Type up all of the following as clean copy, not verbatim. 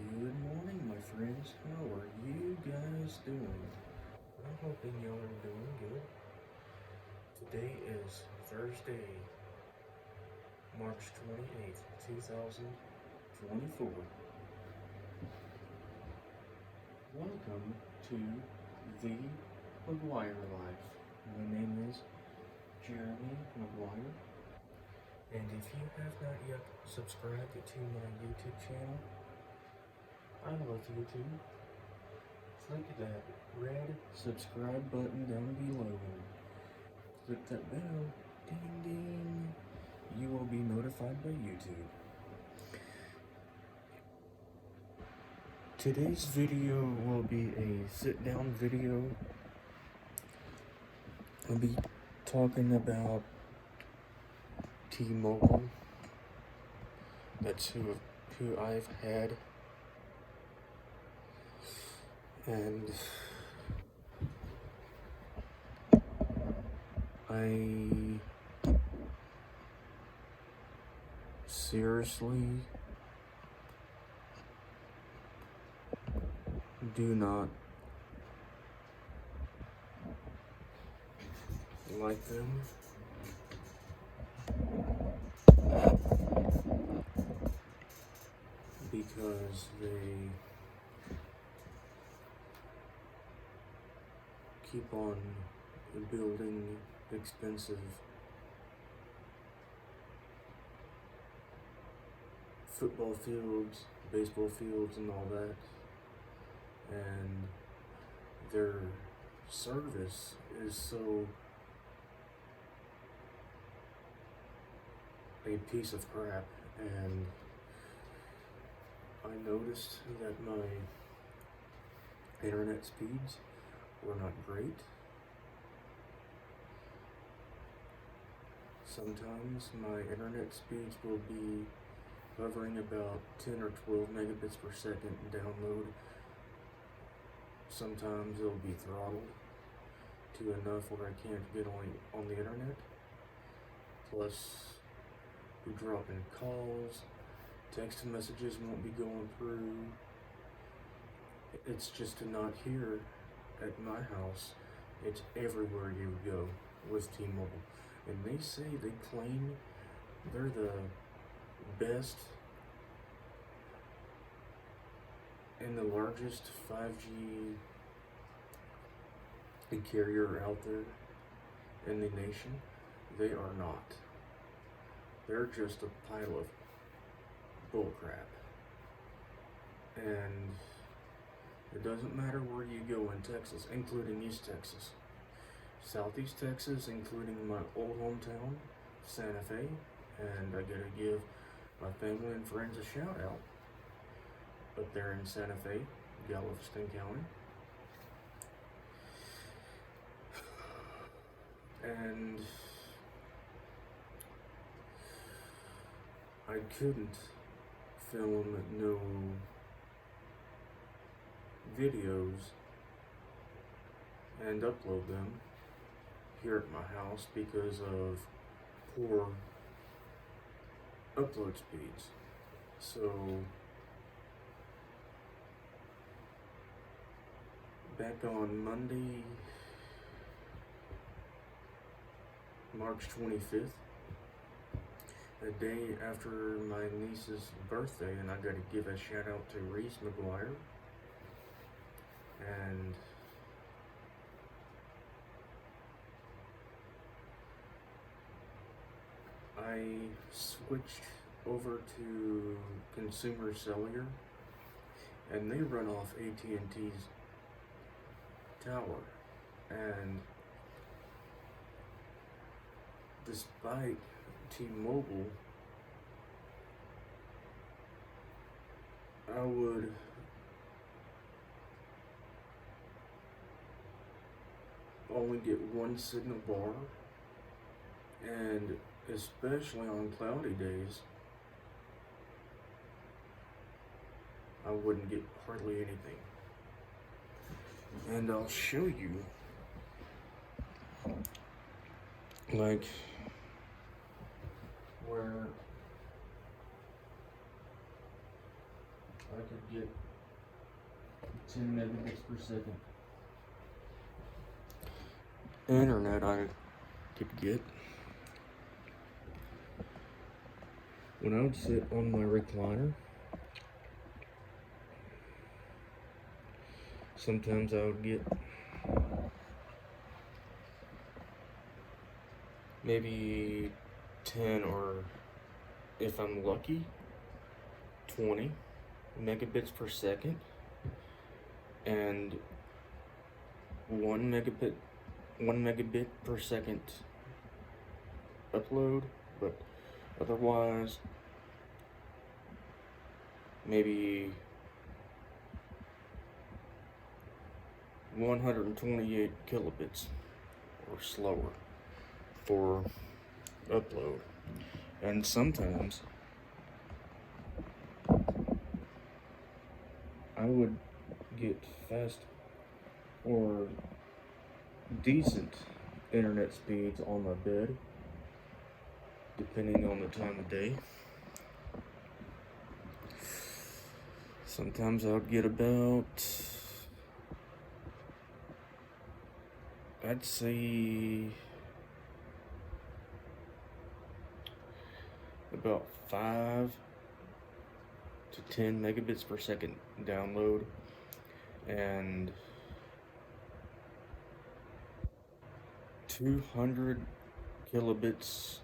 Good morning, my friends. How are you guys doing? I'm hoping y'all are doing good. Today is Thursday, March 28th, 2024. Welcome to the McGuire Life. My name is Jeremy McGuire. And if you have not yet subscribed to my YouTube channel, I love YouTube. Click that red subscribe button down below. Click that bell, ding ding. You will be notified by YouTube. Today's video will be a sit down video. I'll be talking about T-Mobile. That's who I've had. And I seriously do not like them. Because they keep on building expensive football fields, baseball fields, and all that. And their service is so a piece of crap. And I noticed that my internet speeds were not great. Sometimes my internet speeds will be hovering about 10 or 12 megabits per second download. Sometimes it'll be throttled to enough where I can't get on the internet. Plus, we drop in calls, text messages won't be going through. It's just not here at my house. It's everywhere you go with T-Mobile. And they say, they claim they're the best and the largest 5G carrier out there in the nation. They are not. They're just a pile of bullcrap. And it doesn't matter where you go in Texas, including East Texas, Southeast Texas, including my old hometown, Santa Fe. And I gotta give my family and friends a shout out up there in Santa Fe, Galveston County. And I couldn't film no videos and upload them here at my house because of poor upload speeds. So back on Monday, March 25th, the day after my niece's birthday, and I gotta give a shout out to Reese McGuire. And I switched over to Consumer Cellular, and they run off AT&T's tower. And despite T-Mobile, I would only get one signal bar, and especially on cloudy days, I wouldn't get hardly anything. And I'll show you, like, where I could get 10 megabits per second internet I could get when I would sit on my recliner. Sometimes I would get maybe 10, or if I'm lucky, 20 megabits per second, and 1 megabit per second upload, but otherwise maybe 128 kilobits or slower for upload. And sometimes I would get fast or decent internet speeds on my bed, depending on the time of day. Sometimes I would get about, I'd say, about 5 to 10 megabits per second download, and 200 kilobits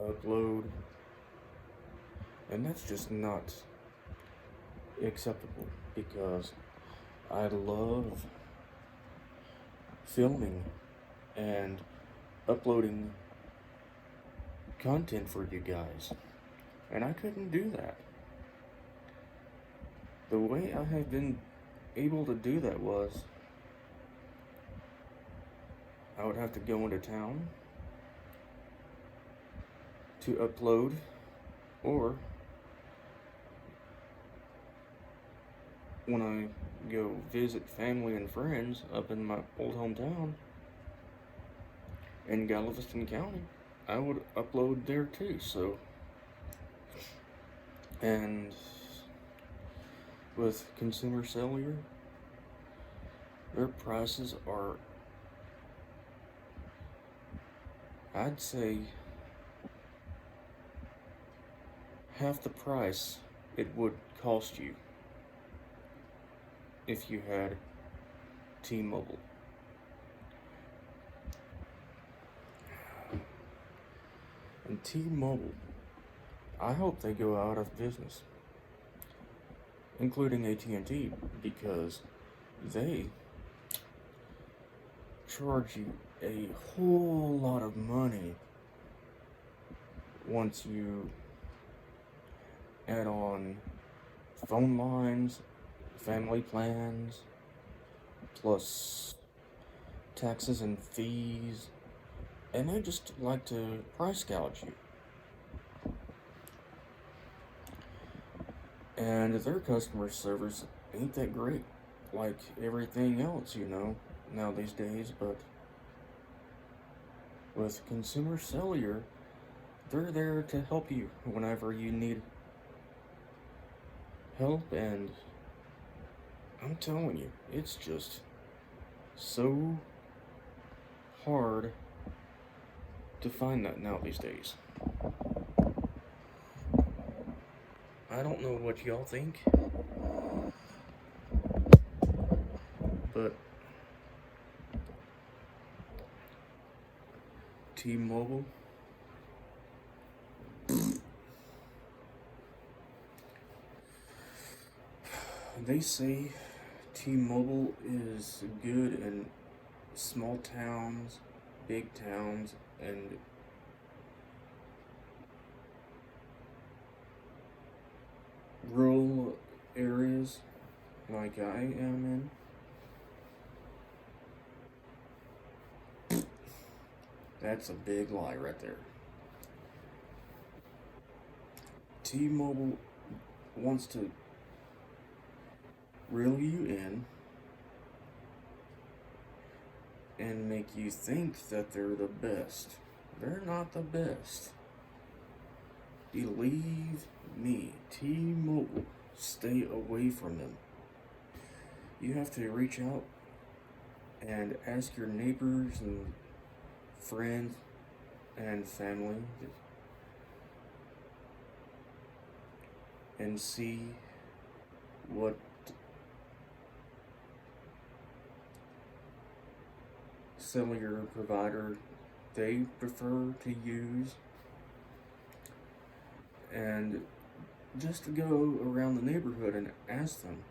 upload, and that's just not acceptable, because I love filming and uploading content for you guys, and I couldn't do that. The way I have been able to do that was I would have to go into town to upload, or when I go visit family and friends up in my old hometown in Galveston County, I would upload there too. So, and with Consumer Cellular, their prices are, I'd say, half the price it would cost you if you had T-Mobile. And T-Mobile, I hope they go out of business, including AT&T, because they charge you a whole lot of money once you add on phone lines, family plans, plus taxes and fees, and they just like to price gouge you. And their customer service ain't that great, like everything else, now these days. But with Consumer Cellular, they're there to help you whenever you need help, and I'm telling you, it's just so hard to find that now these days. I don't know what y'all think, but T-Mobile, they say T-Mobile is good in small towns, big towns, and rural areas like I am in. That's a big lie right there. T-Mobile wants to reel you in and make you think that they're the best. They're not the best. Believe me, T-Mobile stay away from them. You have to reach out and ask your neighbors and friends and family and see what cellular provider they prefer to use, and just to go around the neighborhood and ask them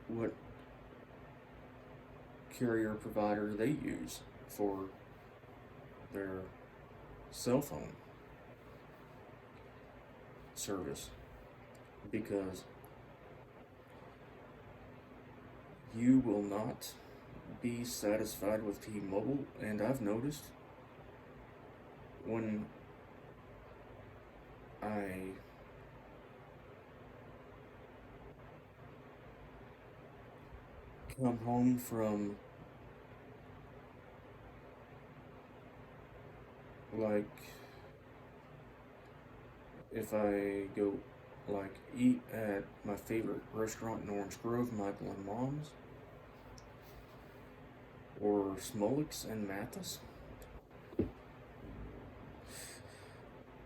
what carrier provider they use for their cell phone service, because you will not be satisfied with T-Mobile. And I've noticed when I come home from, like, if I go like eat at my favorite restaurant in Orange Grove, Michael and Mom's, or Smolix and Mathis,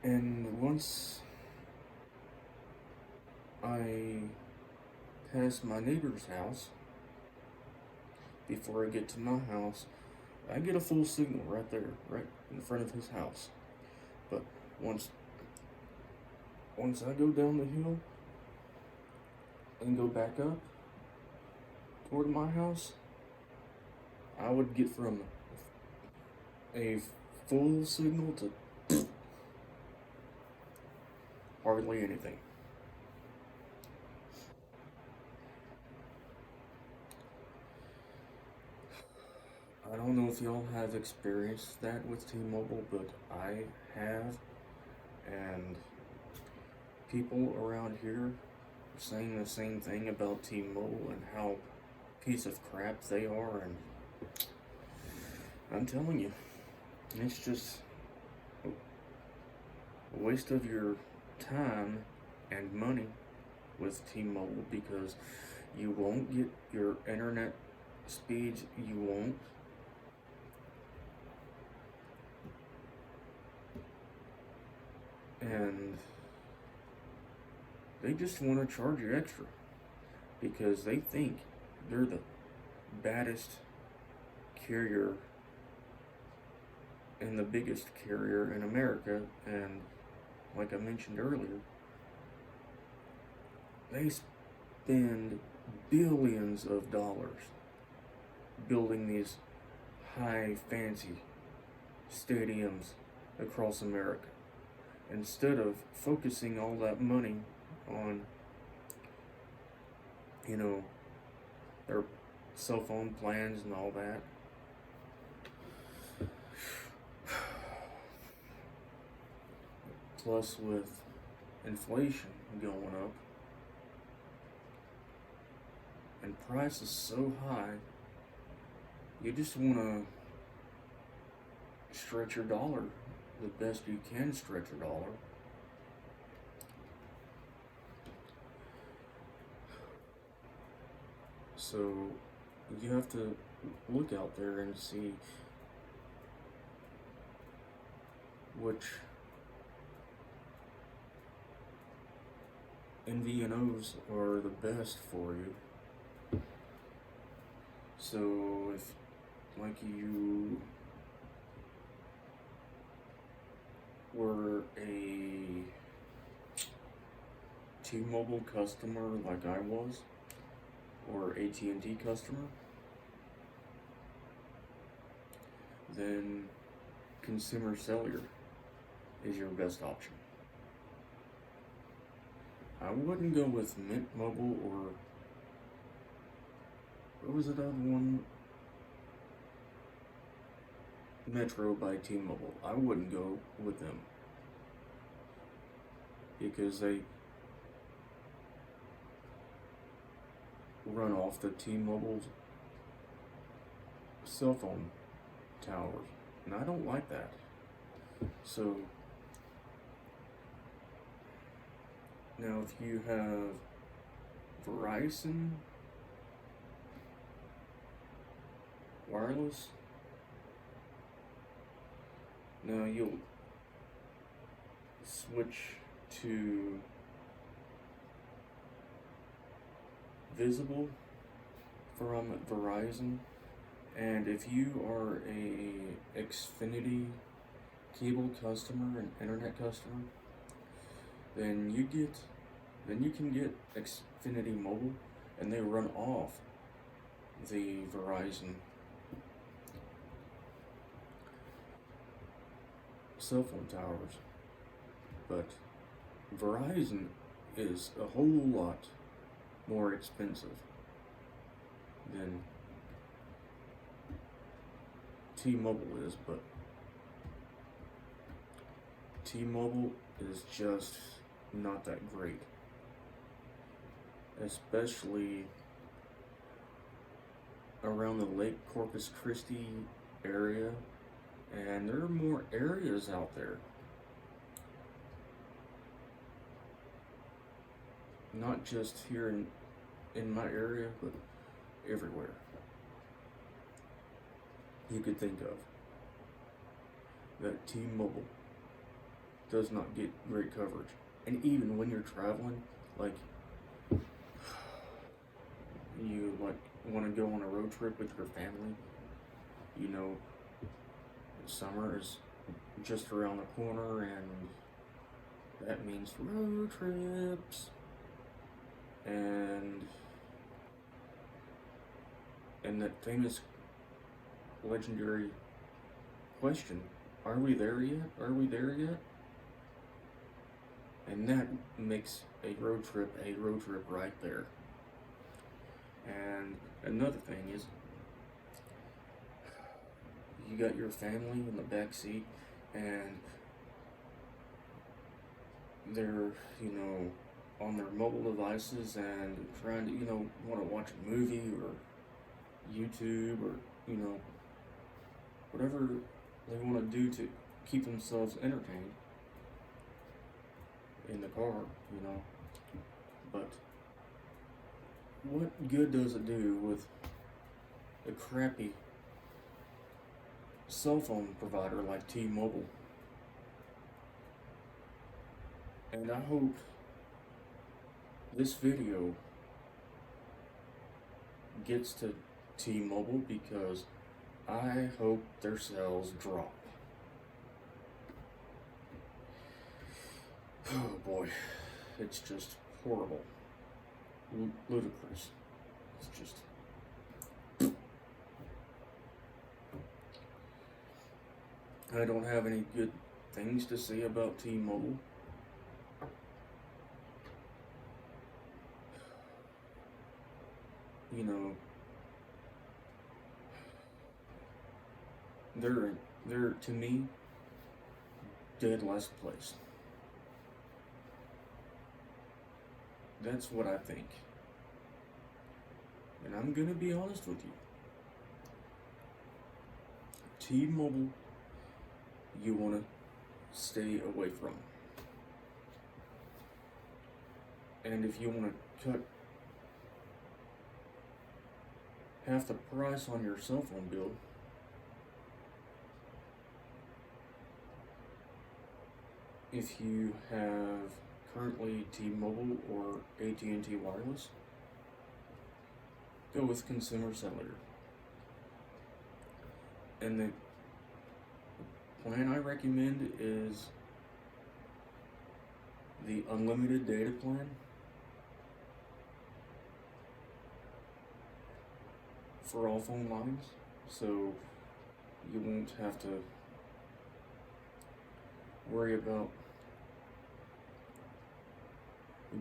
and once I pass my neighbor's house, before I get to my house, I get a full signal right there, right in front of his house. But once I go down the hill and go back up toward my house, I would get from a full signal to hardly anything. I don't know if y'all have experienced that with T-Mobile, but I have, and people around here are saying the same thing about T-Mobile and how piece of crap they are, and I'm telling you, it's just a waste of your time and money with T-Mobile, because you won't get your internet speeds you want. And they just want to charge you extra because they think they're the baddest carrier and the biggest carrier in America. And like I mentioned earlier, they spend billions of dollars building these high fancy stadiums across America, instead of focusing all that money on, their cell phone plans and all that. Plus, with inflation going up and prices so high, you just want to stretch your dollar the best you can stretch your dollar. So you have to look out there and see which MVNOs are the best for you. So if, like, you were a T-Mobile customer like I was, or AT&T customer, then Consumer Cellular is your best option. I wouldn't go with Mint Mobile, or what was that other one? Metro by T-Mobile. I wouldn't go with them because they run off the T-Mobile cell phone towers, and I don't like that. So Now, if you have Verizon wireless, now you'll switch to Visible from Verizon, and if you are a Xfinity cable customer and internet customer, then you can get Xfinity Mobile, and they run off the Verizon cell phone towers. But Verizon is a whole lot more expensive than T-Mobile is, but T-Mobile is just not that great, especially around the Lake Corpus Christi area, and there are more areas out there. Not just here in my area, but everywhere you could think of, that T-Mobile does not get great coverage. And even when you're traveling, like you want to go on a road trip with your family, you know, summer is just around the corner, and that means road trips. And that famous legendary question, are we there yet? Are we there yet? And that makes a road trip right there. And another thing is, you got your family in the back seat, and they're, on their mobile devices and trying to, want to watch a movie or YouTube or, whatever they want to do to keep themselves entertained in the car, But what good does it do with a crappy cell phone provider like T-Mobile? And I hope this video gets to T-Mobile, because I hope their sales drop. Oh boy, it's just horrible, ludicrous. It's just, I don't have any good things to say about T-Mobile. They're to me dead last place. That's what I think. And I'm gonna be honest with you. T-Mobile, you wanna stay away from. And if you wanna cut half the price on your cell phone bill, if you have currently T-Mobile or AT&T wireless, go with Consumer Cellular. And the plan I recommend is the unlimited data plan for all phone lines, so you won't have to worry about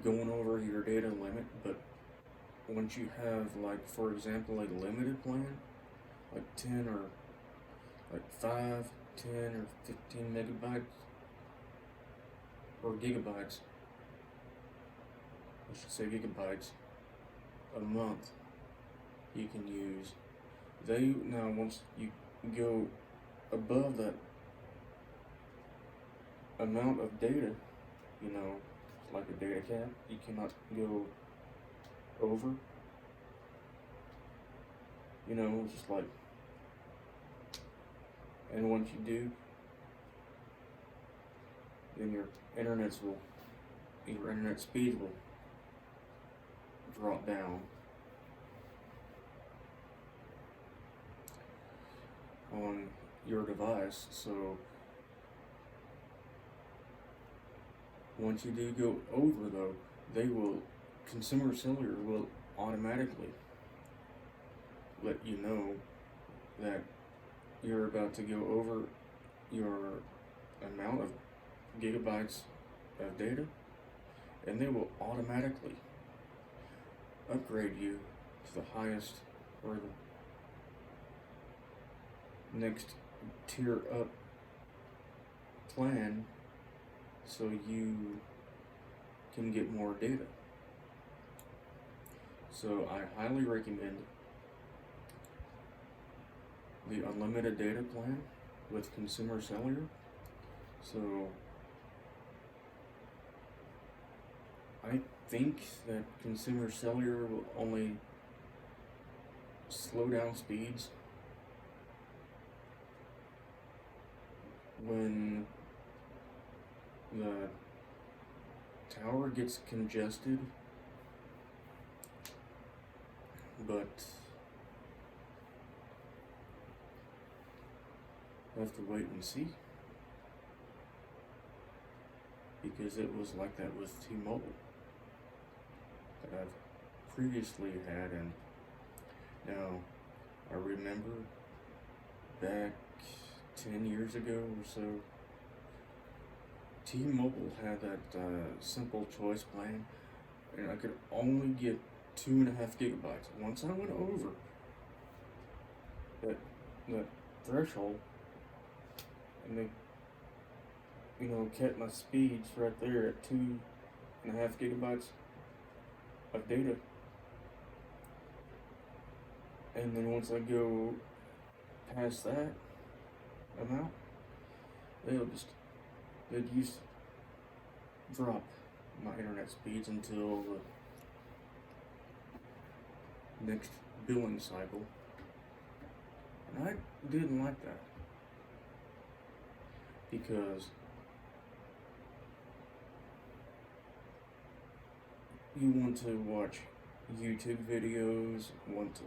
going over your data limit. But once you have, like, for example, a limited plan, like 10 or like 5, 10 or 15 megabytes or gigabytes, I should say gigabytes, a month, you can use. Now once you go above that amount of data, like a data cap. You cannot go over. You know, it's just like, and once you do, then your internet speed will drop down on your device. So once you do go over, though, Consumer Cellular will automatically let you know that you're about to go over your amount of gigabytes of data, and they will automatically upgrade you to the highest or the next tier up plan so you can get more data. So I highly recommend the unlimited data plan with Consumer Cellular. So I think that Consumer Cellular will only slow down speeds when the tower gets congested, but we'll have to wait and see, because it was like that with T-Mobile that I've previously had. And now I remember back 10 years ago or so, T-Mobile had that simple choice plan, and I could only get 2.5 gigabytes. Once I went over that threshold, and they, kept my speeds right there at 2.5 gigabytes of data. And then once I go past that amount, they'd used to drop my internet speeds until the next billing cycle. And I didn't like that, because you want to watch YouTube videos, want to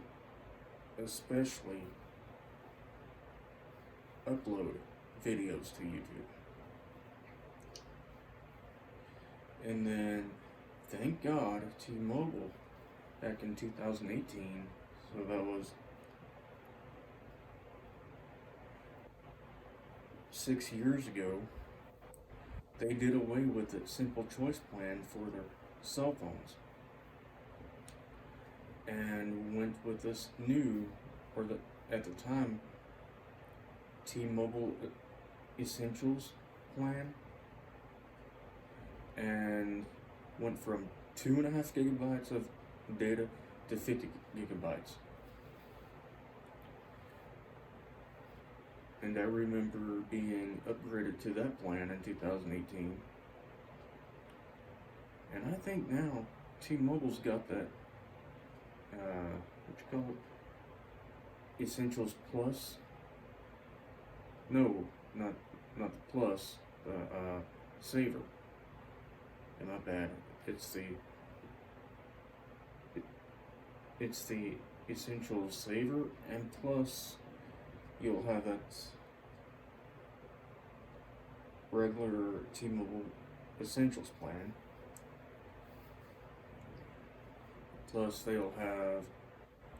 especially upload videos to YouTube. And then, thank God, T-Mobile, back in 2018, so that was 6 years ago, they did away with the simple choice plan for their cell phones and went with this new, at the time, T-Mobile Essentials plan, and went from 2.5 gigabytes of data to 50 gigabytes. And I remember being upgraded to that plan in 2018. And I think now T-Mobile's got that, what you call it? Essentials Plus? No, not the Plus, the Saver. And my bad. It's the Essentials Saver, and Plus you'll have that regular T-Mobile Essentials plan. Plus they'll have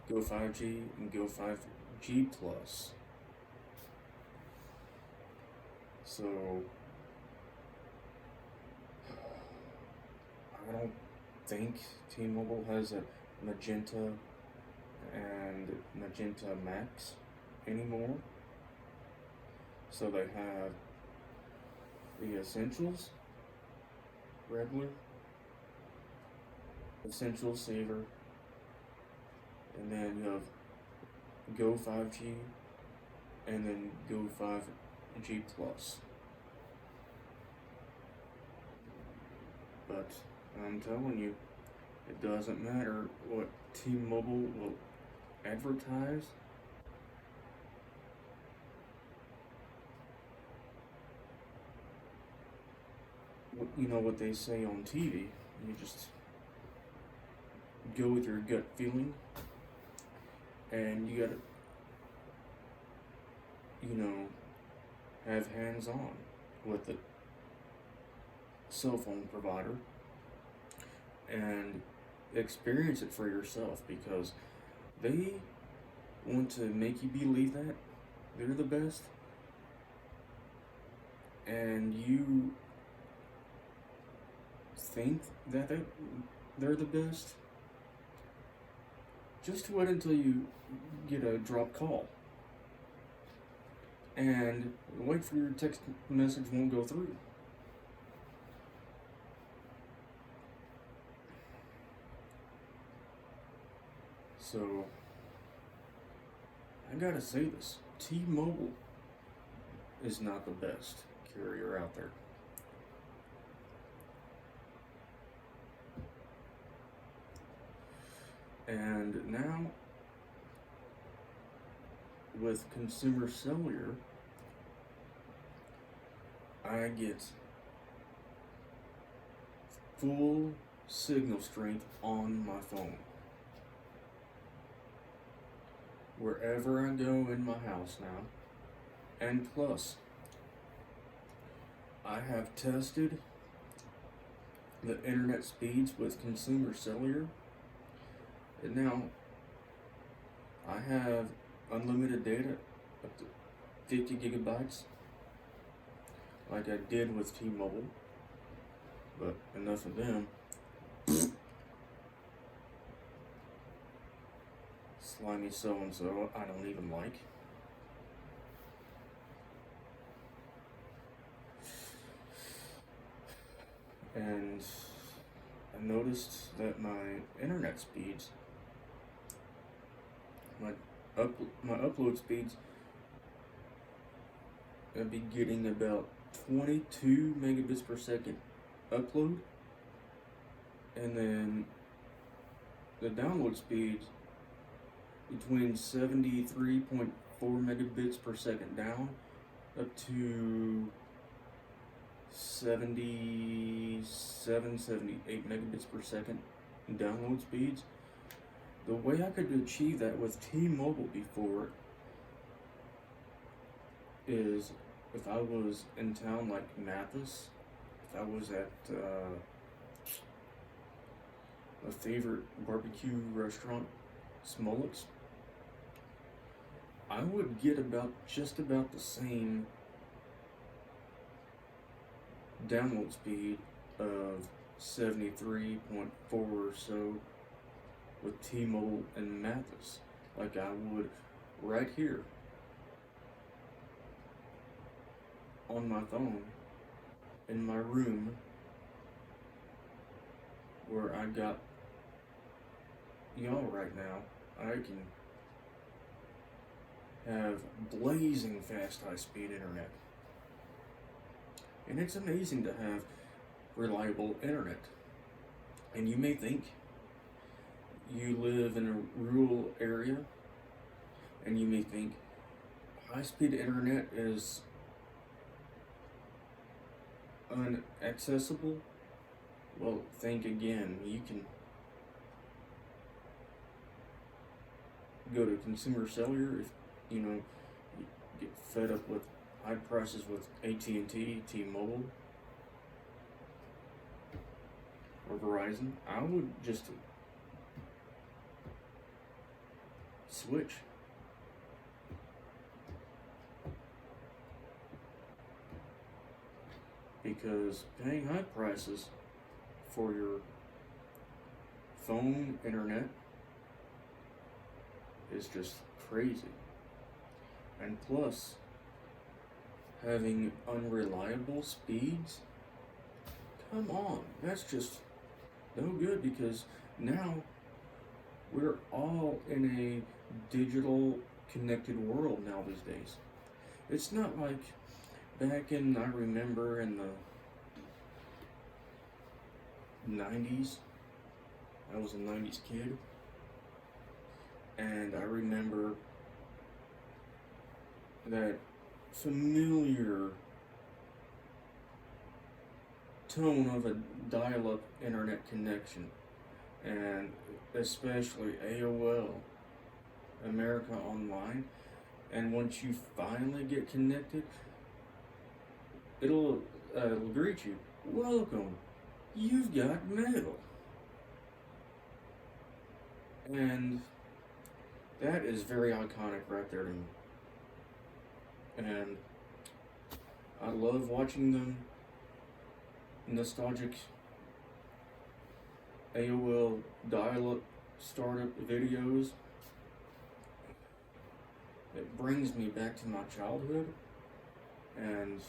Go 5G and Go 5G Plus. So I don't think T-Mobile has a Magenta and Magenta Max anymore. So they have the Essentials, regular, Essentials Saver, and then you have Go 5G, and then Go 5G Plus. But I'm telling you, it doesn't matter what T-Mobile will advertise. You know what they say on TV. You just go with your gut feeling, and you gotta, have hands-on with the cell phone provider and experience it for yourself, because they want to make you believe that they're the best, and you think that they're the best. Just wait until you get a drop call, and wait for your text message won't go through. So, I gotta say this, T-Mobile is not the best carrier out there. And now, with Consumer Cellular, I get full signal strength on my phone. Wherever I go in my house now. And plus, I have tested the internet speeds with Consumer Cellular. And now, I have unlimited data up to 50 gigabytes, like I did with T-Mobile, but enough of them. Slimy so-and-so I don't even like. And I noticed that my internet speeds, my upload speeds, I'd be getting about 22 megabits per second upload, and then the download speeds between 73.4 megabits per second down up to 78 megabits per second download speeds. The way I could achieve that with T-Mobile before is if I was in town like Mathis, if I was at a favorite barbecue restaurant, Smollett's, I would get just about the same download speed of 73.4 or so with T-Mobile and Mathis, like I would right here on my phone in my room, where I got y'all right now. I can have blazing fast high-speed internet. And it's amazing to have reliable internet. And you may think you live in a rural area, and you may think high-speed internet is inaccessible. Well, think again. You can go to Consumer Cellular if you get fed up with high prices with AT&T, T-Mobile, or Verizon. I would just switch. Because paying high prices for your phone internet is just crazy. And plus, having unreliable speeds, come on, that's just no good, because now we're all in a digital connected world now these days. It's not like back in, I remember in the 90s. I was a 90s kid, and I remember that familiar tone of a dial-up internet connection, and especially AOL, America Online. And once you finally get connected, it'll greet you. Welcome, you've got mail. And that is very iconic right there to me. And I love watching them nostalgic AOL dial-up startup videos. It brings me back to my childhood, and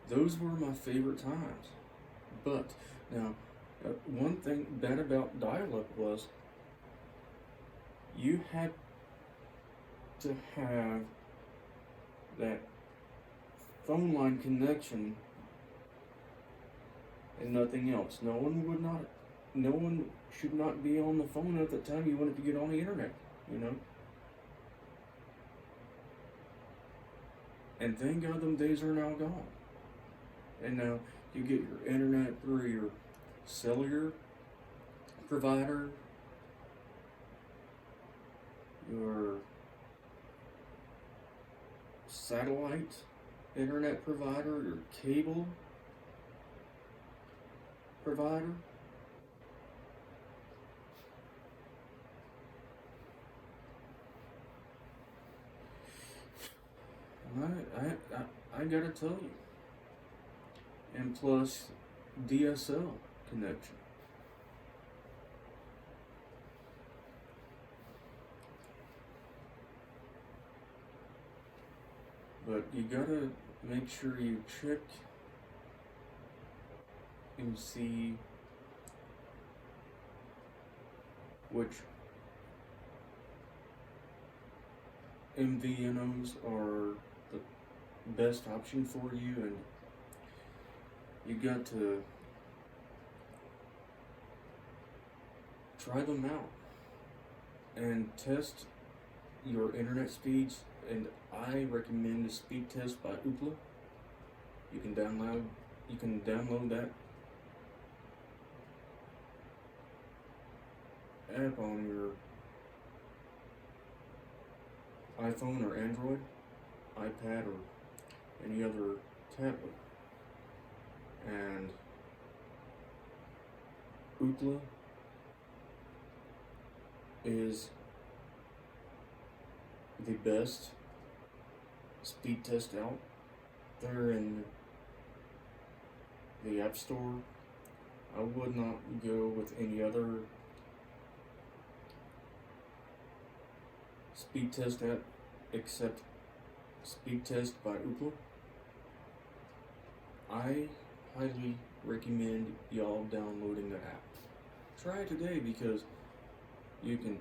those were my favorite times. But now, one thing bad about dial-up was you had to have that phone line connection and nothing else. No one should not be on the phone at the time you wanted to get on the internet, you know? And thank God them days are now gone. And now you get your internet through your cellular provider, your satellite internet provider, your cable provider. I gotta tell you. And plus DSL connection. But you gotta make sure you check and see which MVNOs are the best option for you, and you got to try them out and test your internet speeds. And I recommend the speed test by Ookla. You can download that app on your iPhone or Android, iPad, or any other tablet. And Ookla is the best speed test out there in the App Store. I would not go with any other speed test app except Speed Test by Ookla. I highly recommend y'all downloading the app. Try it today, because you can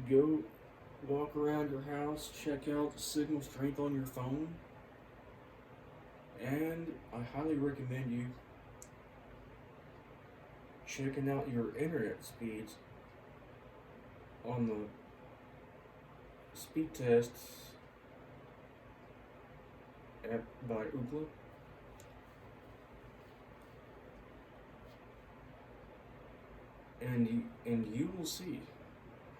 go walk around your house, check out the signal strength on your phone, and I highly recommend you checking out your internet speeds on the speed tests app by Ookla. And you will see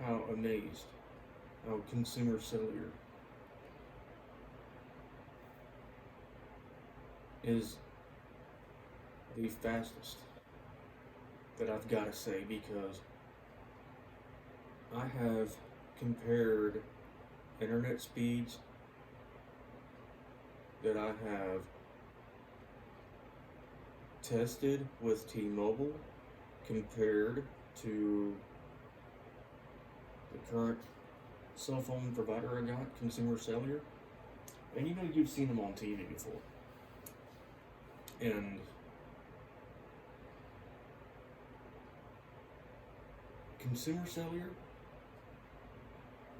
how amazed how Consume Cellular is the fastest that I've got to say, because I have compared internet speeds that I have tested with T-Mobile compared to the current cell phone provider I got, Consume Cellular. And you know, you've seen them on TV before. And Consume Cellular,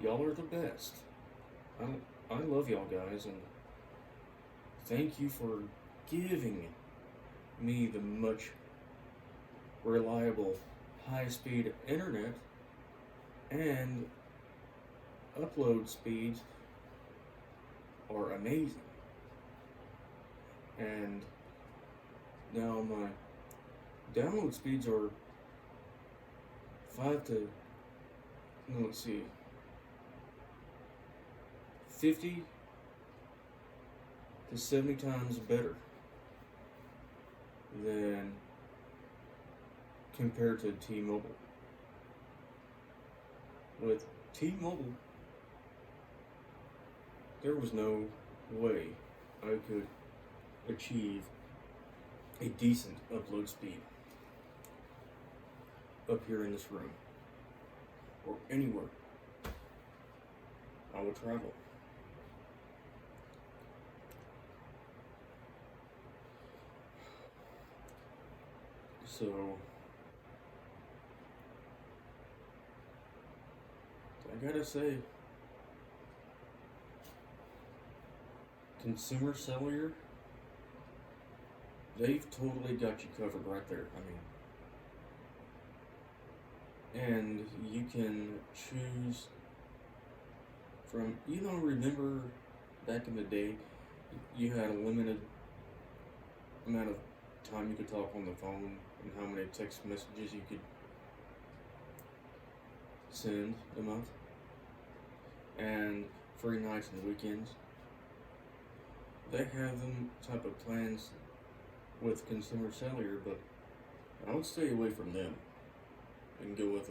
y'all are the best. I love y'all guys, and thank you for giving me the much reliable high-speed internet, and upload speeds are amazing. And now my download speeds are 50 to 70 times better than compared to T-Mobile. With T-Mobile, there was no way I could achieve a decent upload speed up here in this room or anywhere I would travel. So I gotta say, Consumer Cellular, they've totally got you covered right there. And you can choose from, remember back in the day, you had a limited amount of time you could talk on the phone and how many text messages you could send a month, and free nights and weekends. They have them type of plans with Consumer Cellular, but I would stay away from them and go with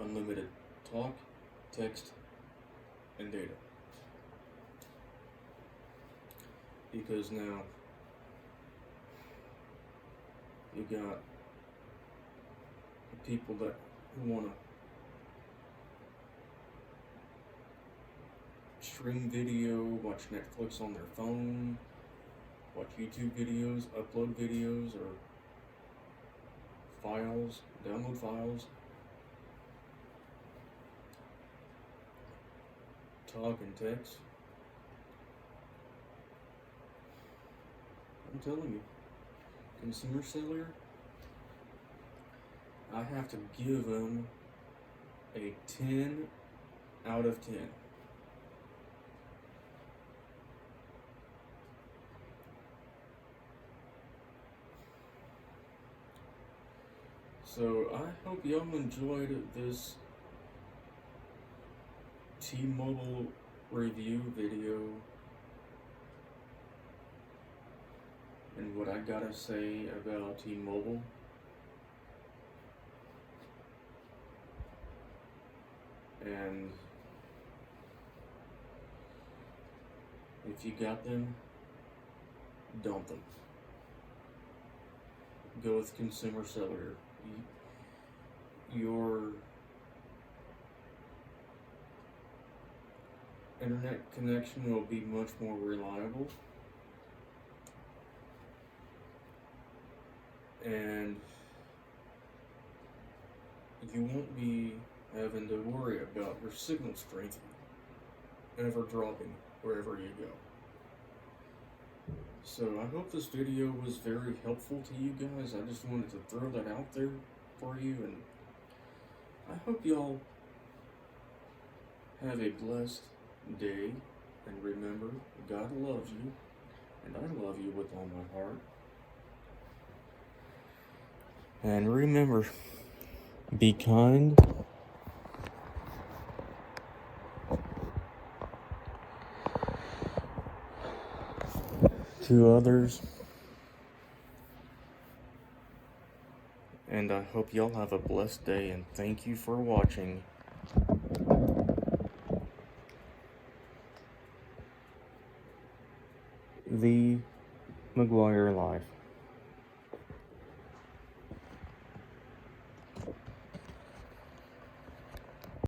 unlimited talk, text, and data. Because now you got people who want to stream video, watch Netflix on their phone, watch YouTube videos, upload videos or files, download files, talk and text. I'm telling you, Consumer Cellular, I have to give them a 10 out of 10. So I hope y'all enjoyed this T-Mobile review video and what I gotta say about T-Mobile. And if you got them, dump them. Go with Consumer Cellular. Your internet connection will be much more reliable, and you won't be having to worry about your signal strength ever dropping wherever you go. So I hope this video was very helpful to you guys. I just wanted to throw that out there for you, and I hope y'all have a blessed day, and remember, God loves you, and I love you with all my heart. And remember, be kind, to others, and I hope y'all have a blessed day, and thank you for watching The McGuire Life.